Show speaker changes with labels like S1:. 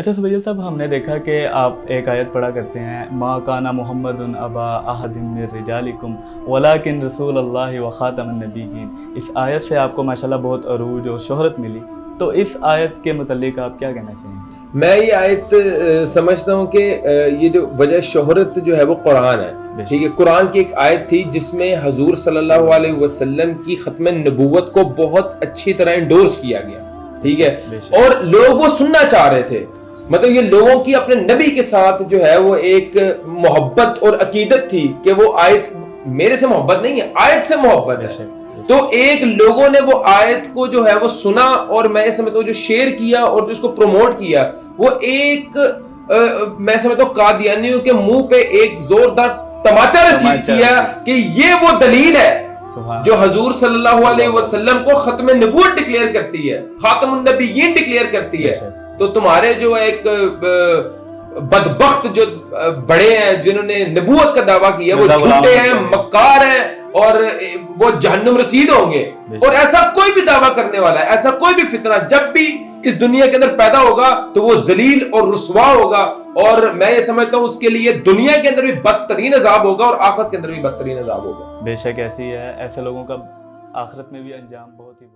S1: اچھا سبیہ صاحب، ہم نے دیکھا کہ آپ ایک آیت پڑھا کرتے ہیں، ما کان محمد ابا احد من رجالکم ولکن رسول اللہ وخاتم النبیین۔ اس آیت سے آپ کو ماشاءاللہ بہت عروج اور شہرت ملی، تو اس آیت کے متعلق آپ کیا کہنا چاہیں گے؟
S2: میں یہ آیت سمجھتا ہوں کہ یہ جو وجہ شہرت جو ہے وہ قرآن ہے، ٹھیک ہے۔ قرآن کی ایک آیت تھی جس میں حضور صلی اللہ علیہ وسلم کی ختم نبوت کو بہت اچھی طرح انڈورس کیا گیا، ٹھیک ہے، اور لوگ وہ سننا چاہ رہے تھے۔ مطلب یہ لوگوں کی اپنے نبی کے ساتھ جو ہے وہ ایک محبت اور عقیدت تھی کہ وہ آیت میرے سے محبت نہیں ہے، آیت سے محبت ہے۔ تو ایک لوگوں نے وہ آیت کو جو ہے وہ سنا، اور میں یہ سمجھتا ہوں جو شیئر کیا اور جو اس کو پروموٹ کیا، وہ ایک میں سمجھتا ہوں قادیانیوں کے منہ پہ ایک زوردار تماچا رسید کیا کہ یہ وہ دلیل ہے جو حضور صلی اللہ علیہ وسلم کو ختم نبوت ڈکلیئر کرتی ہے، خاتم النبیین ڈکلیئر کرتی ہے۔ تو تمہارے جو ایک بدبخت جو بڑے ہیں جنہوں نے نبوت کا دعویٰ کیا، وہ جھوٹے ہیں، مکار ہیں، اور وہ جہنم رسید ہوں گے۔ اور ایسا کوئی بھی دعویٰ کرنے والا ہے، ایسا کوئی بھی فتنہ جب بھی اس دنیا کے اندر پیدا ہوگا تو وہ ذلیل اور رسوا ہوگا، اور میں یہ سمجھتا ہوں اس کے لیے دنیا کے اندر بھی بدترین عذاب ہوگا اور آخرت کے اندر بھی بدترین عذاب ہوگا۔
S1: بے شک ایسی ہے، ایسے لوگوں کا آخرت میں بھی انجام بہت ہی